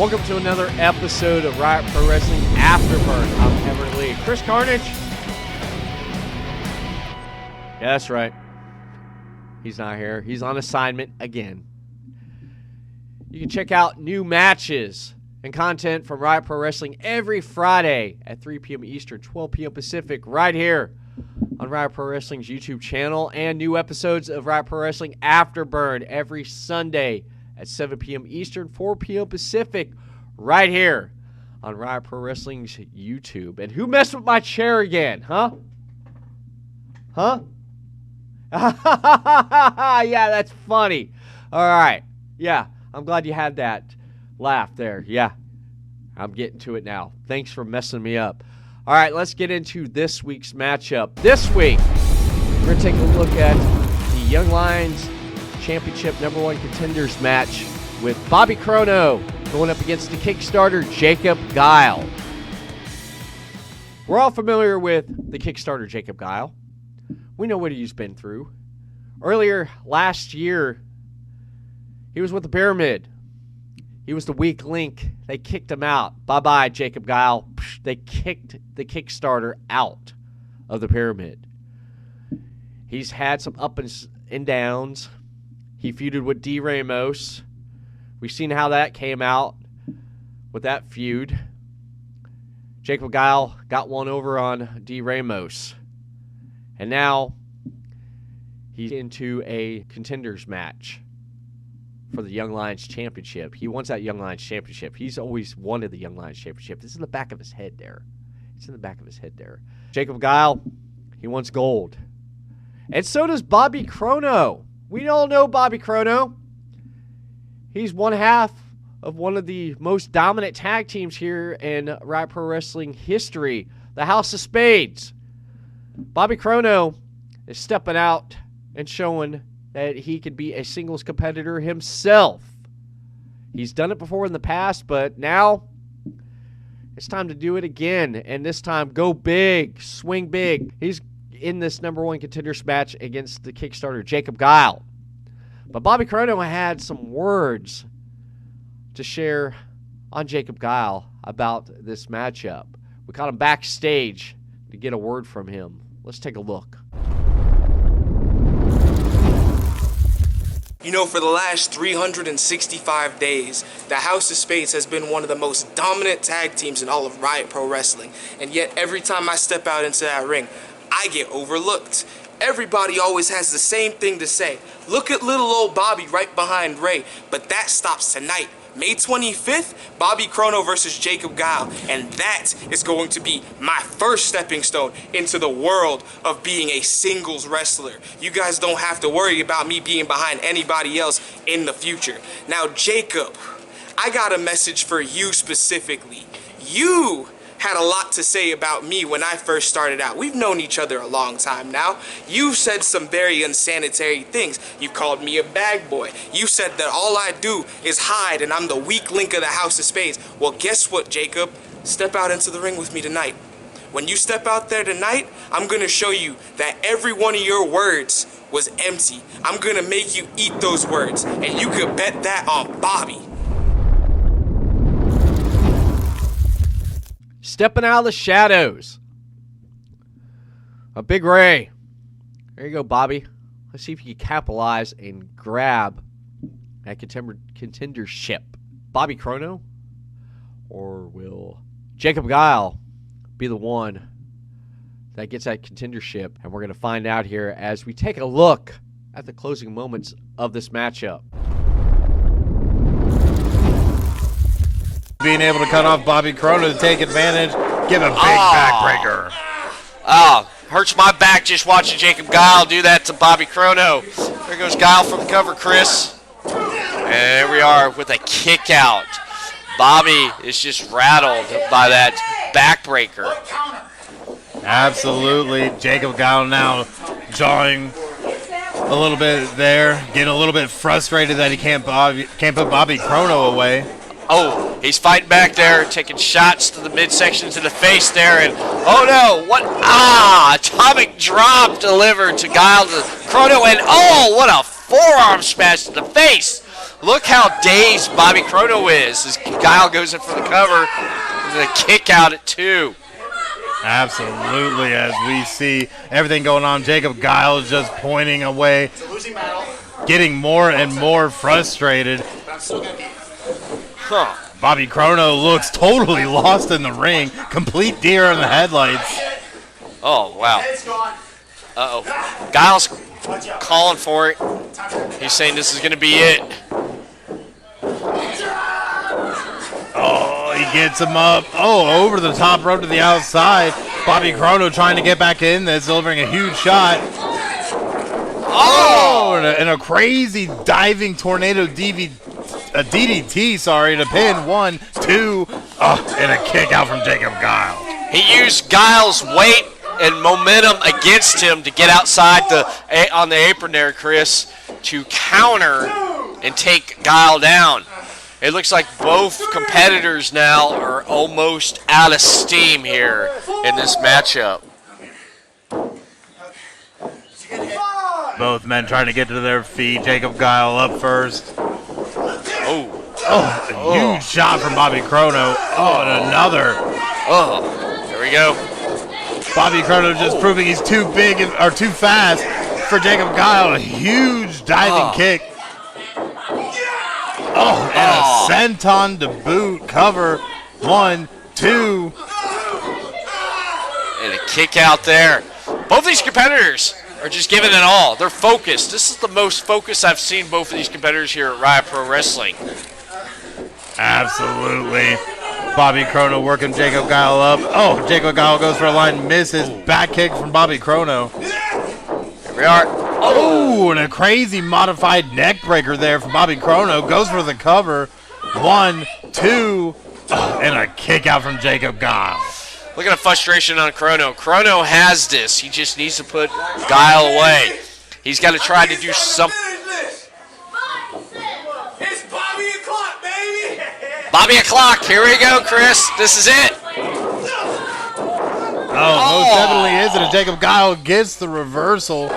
Welcome to another episode of Riot Pro Wrestling Afterburn. I'm Everett Lee. Chris Carnage. Yeah, that's right. He's not here. He's on assignment again. You can check out new matches and content from Riot Pro Wrestling every Friday at 3 p.m. Eastern, 12 p.m. Pacific, right here on Riot Pro Wrestling's YouTube channel, and new episodes of Riot Pro Wrestling Afterburn every Sunday at 7 p.m. Eastern, 4 p.m. Pacific, right here on Riot Pro Wrestling's YouTube. And who messed with my chair again, huh? Huh? Yeah, that's funny. All right. Yeah, I'm glad you had that laugh there. Yeah, I'm getting to it now. Thanks for messing me up. All right, let's get into this week's matchup. This week, we're going to take a look at the Young Lions Championship #1 Contenders match with Bobby Chrono going up against the Kickstarter Jacob Guile. We're all familiar with the Kickstarter Jacob Guile. We know what he's been through. Earlier last year, he was with the Pyramid. He was the weak link. They kicked him out. Bye-bye, Jacob Guile. They kicked the Kickstarter out of the Pyramid. He's had some ups and downs. He feuded with D. Ramos. We've seen how that came out with that feud. Jacob Guile got one over on D. Ramos. And now he's into a Contenders match for the Young Lions Championship. He wants that Young Lions Championship. He's always wanted the Young Lions Championship. This is in the back of his head there. It's in the back of his head there. Jacob Guile, he wants gold. And so does Bobby Chrono. We all know Bobby Chrono. He's one half of one of the most dominant tag teams here in Riot Pro Wrestling history, the House of Spades. Bobby Chrono is stepping out and showing that he could be a singles competitor himself. He's done it before in the past, but now it's time to do it again. And this time, go big, swing big. He's in this #1 Contenders match against the Kickstarter Jacob Guile. But Bobby Chrono had some words to share on Jacob Guile about this matchup. We caught him backstage to get a word from him. Let's take a look. You know, for the last 365 days, the House of Spades has been one of the most dominant tag teams in all of Riot Pro Wrestling. And yet, every time I step out into that ring, I get overlooked. Everybody always has the same thing to say. Look at little old Bobby right behind Ray. But that stops tonight. May 25th, Bobby Chrono versus Jacob Guile. And that is going to be my first stepping stone into the world of being a singles wrestler. You guys don't have to worry about me being behind anybody else in the future. Now, Jacob, I got a message for you specifically. You had a lot to say about me when I first started out. We've known each other a long time now. You've said some very unsanitary things. You called me a bag boy. You said that all I do is hide and I'm the weak link of the House of Spades. Well, guess what, Jacob? Step out into the ring with me tonight. When you step out there tonight, I'm gonna show you that every one of your words was empty. I'm gonna make you eat those words, and you could bet that on Bobby. Stepping out of the shadows. A Big Ray. There you go, Bobby. Let's see if you can capitalize and grab that contendership. Bobby Chrono? Or will Jacob Guile be the one that gets that contendership? And we're going to find out here as we take a look at the closing moments of this matchup. Being able to cut off Bobby Chrono to take advantage, give a big backbreaker. Hurts my back just watching Jacob Guile do that to Bobby Chrono. There goes Guile from the cover, Chris. And there we are with a kick out. Bobby is just rattled by that backbreaker. Absolutely. Jacob Guile now jawing a little bit there, getting a little bit frustrated that he can't put Bobby Chrono away. Oh, he's fighting back there, taking shots to the midsection, to the face there, and oh no, what? Atomic drop delivered to Guile, to Chrono, and oh, what a forearm smash to the face. Look how dazed Bobby Chrono is as Guile goes in for the cover. And a kick out at 2. Absolutely, as we see everything going on, Jacob Guile is just pointing away, getting more and more frustrated. Bobby Chrono looks totally lost in the ring, complete deer in the headlights. Oh, wow. Uh-oh. Guile's calling for it. He's saying this is going to be it. Oh, he gets him up. Oh, over the top rope to the outside. Bobby Chrono trying to get back in this, delivering a huge shot. Oh, and a crazy diving tornado DDT, to pin. 1, 2, and a kick out from Jacob Guile. He used Guile's weight and momentum against him to get outside on the apron there, Chris, to counter and take Guile down. It looks like both competitors now are almost out of steam here in this matchup. Both men trying to get to their feet. Jacob Guile up first. A huge shot from Bobby Chrono. Oh, and another. Oh, there we go. Bobby Chrono just proving he's too big or too fast for Jacob Guile. A huge diving kick. Oh, and a senton to boot. Cover. 1, 2. And a kick out there. Both these competitors are just giving it all. They're focused. This is the most focus I've seen both of these competitors here at Riot Pro Wrestling. Absolutely. Bobby Chrono working Jacob Guile up. Oh, Jacob Guile goes for a line, misses. Back kick from Bobby Chrono. Here we are. Oh, and a crazy modified neck breaker there from Bobby Chrono. Goes for the cover. 1, 2, and a kick out from Jacob Guile. Look at the frustration on Chrono. Chrono has this. He just needs to put Guile away. He's got to try to do something. It's Bobby o'clock, baby. Bobby o'clock. Here we go, Chris. This is it. Most definitely is it. And Jacob Guile gets the reversal.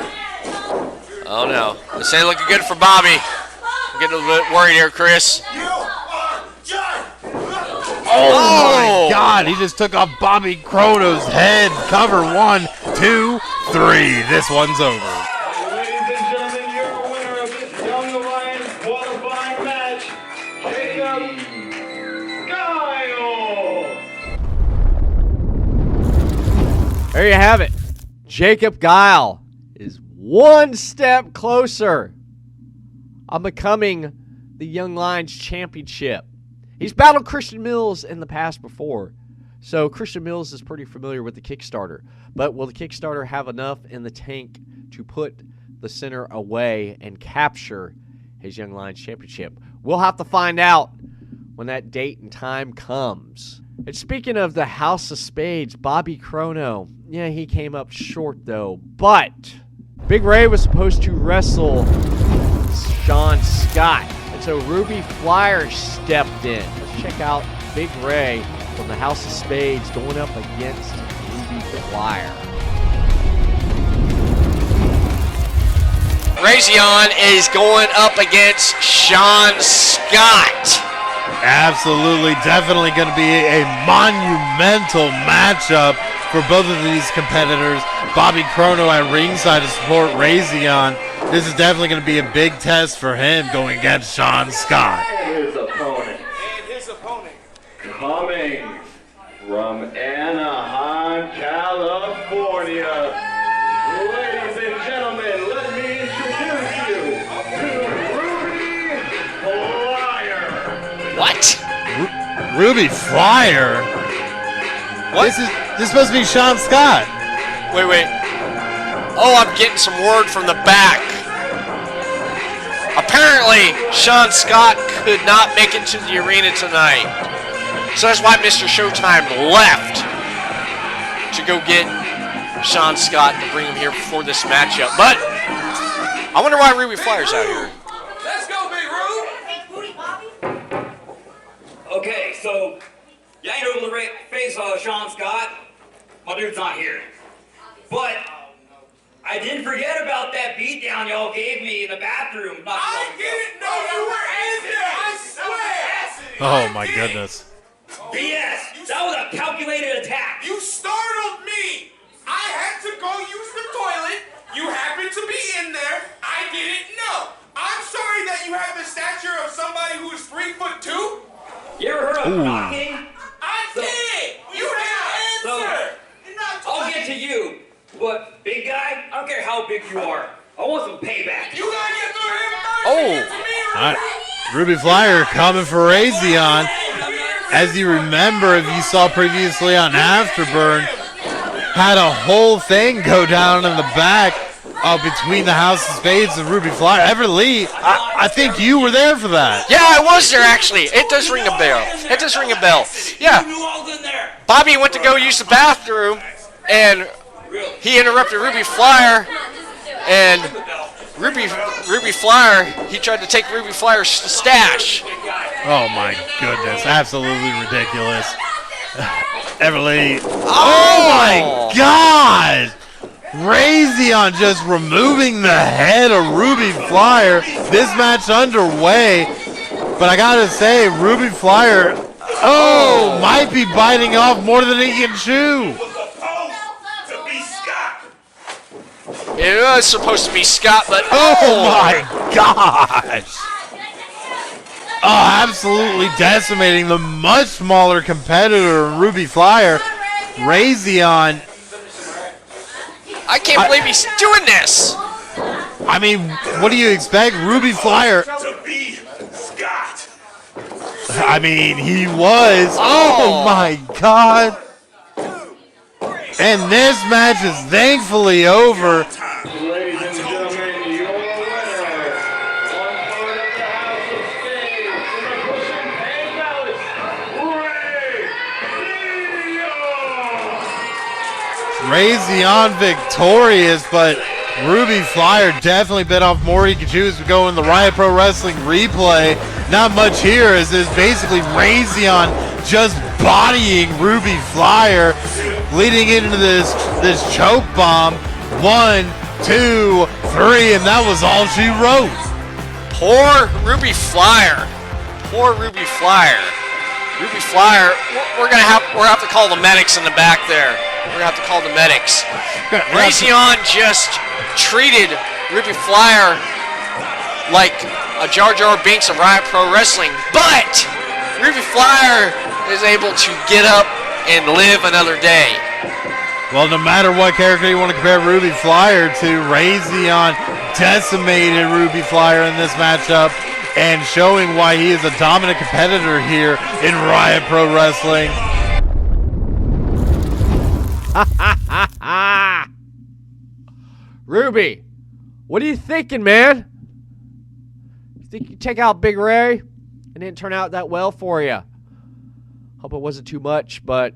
Oh, no. This ain't looking good for Bobby. I'm getting a little bit worried here, Chris. Oh, my God. He just took off Bobby Chrono's head. Cover. 1, 2, 3. This one's over. Ladies and gentlemen, your winner of this Young Alliance qualifying match, Jacob Guile. There you have it. Jacob Guile is one step closer on becoming the Young Lions Championship. He's battled Christian Mills in the past before, so Christian Mills is pretty familiar with the Kickstarter. But will the Kickstarter have enough in the tank to put the center away and capture his Young Lions Championship? We'll have to find out when that date and time comes. And speaking of the House of Spades, Bobby Chrono, yeah, he came up short though. But Big Ray was supposed to wrestle Xion Scott. And so Ruby Flyer stepped in. Let's check out Big Ray from the House of Spades going up against Ruby Flyer. Xion is going up against Xion Scott. Absolutely, definitely going to be a monumental matchup for both of these competitors. Bobby Chrono at ringside to support Xion. This is definitely going to be a big test for him going against Xion Scott. And his opponent. Coming from Anaheim, California. Ladies and gentlemen, let me introduce you to Ruby Flyer. What? Ruby Flyer? What? This is supposed to be Xion Scott. Wait. Oh, I'm getting some word from the back. Apparently, Xion Scott could not make it to the arena tonight. So that's why Mr. Showtime left to go get Xion Scott to bring him here for this matchup. But I wonder why Ruby Flyer's out here. Let's go, Big Rube. Okay, so you ain't able to face Xion Scott. My dude's not here. But I didn't forget about that beatdown y'all gave me in the bathroom. I didn't know you were in Oh my goodness. BS! That was a calculated attack! You startled me! I had to go use the toilet. You happened to be in there. I didn't know. I'm sorry that you have the stature of somebody who's 3'2". You ever heard of knocking? I did! You didn't answer! You're not I'll talking. get to you, but big guy, I don't care how big you are. I want some payback. You gotta get through him first Oh. to get to me, All right. Ruby Flyer coming for Xion. As you remember, if you saw previously on Afterburn, had a whole thing go down in the back between the House of Spades and Ruby Flyer. Everett Lee, I think you were there for that. Yeah, I was there actually. It does ring a bell. It does ring a bell. Yeah. Bobby went to go use the bathroom, and he interrupted Ruby Flyer, and Ruby Flyer, he tried to take Ruby Flyer's stash. Oh my goodness, absolutely ridiculous. Everett Lee. Oh my God! Xion just removing the head of Ruby Flyer. This match underway, but I gotta say, Ruby Flyer, might be biting off more than he can chew. It was supposed to be Scott, but Oh my gosh! Oh, absolutely decimating the much smaller competitor, Ruby Flyer. Xion. I can't believe he's doing this. I mean, what do you expect? Ruby Flyer. I mean, he was. Oh my God. And this match is thankfully over. Ladies and gentlemen, your winner, one part of the House of Spades, from the Pushing Pain Dallas, Xion victorious, but Ruby Flyer definitely bit off more he could choose to go in the Riot Pro Wrestling replay. Not much here, as is basically Xion just bodying Ruby Flyer, leading into this choke bomb. 1, 2, 3, and that was all she wrote. Poor Ruby Flyer. Poor Ruby Flyer. Ruby Flyer. We're gonna have to call the medics in the back there. We're gonna have to call the medics. Xion just treated Ruby Flyer like a Jar Jar Binks of Riot Pro Wrestling, but Ruby Flyer is able to get up and live another day. Well, no matter what character you want to compare Ruby Flyer to, Xion decimated Ruby Flyer in this matchup, and showing why he is a dominant competitor here in Riot Pro Wrestling. Ruby, what are you thinking, man? You think you take out Big Ray? It didn't turn out that well for you. Hope it wasn't too much, but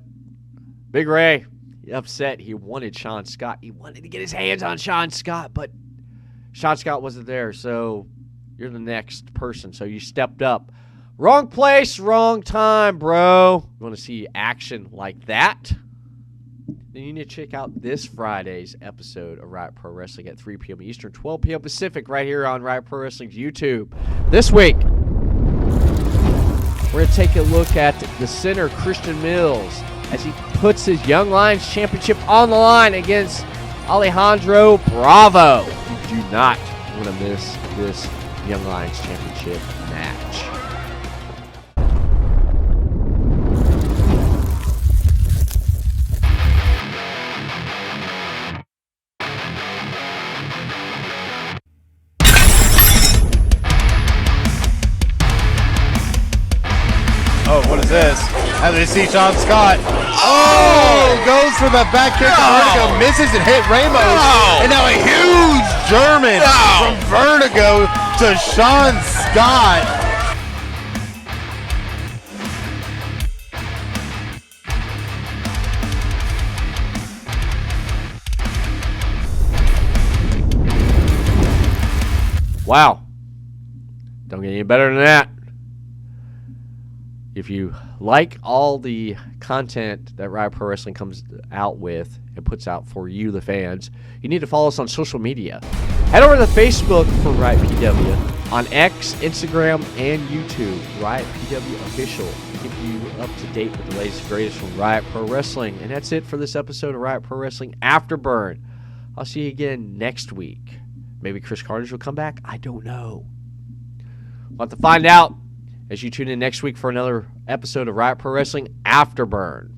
Big Ray, he upset. He wanted Sean Scott. He wanted to get his hands on Sean Scott, but Sean Scott wasn't there, so you're the next person, so you stepped up. Wrong place, wrong time, bro. You want to see action like that? Then you need to check out this Friday's episode of Riot Pro Wrestling at 3 p.m. Eastern, 12 p.m. Pacific, right here on Riot Pro Wrestling's YouTube. This week, we're going to take a look at the center, Christian Mills, as he puts his Young Lions Championship on the line against Alejandro Bravo. You do not want to miss this Young Lions Championship match. Oh, what is this? As they see Sean Scott. Oh, goes for the back kick. Vertigo misses and hit Ramos. And now a huge German from Vertigo to Sean Scott. Wow. Don't get any better than that. If you like all the content that Riot Pro Wrestling comes out with and puts out for you, the fans, you need to follow us on social media. Head over to Facebook for Riot PW. on X, Instagram, and YouTube. Riot PW Official. Keep you up to date with the latest and greatest from Riot Pro Wrestling. And that's it for this episode of Riot Pro Wrestling Afterburn. I'll see you again next week. Maybe Chris Carnage will come back. I don't know. We'll have to find out as you tune in next week for another episode of Riot Pro Wrestling Afterburn.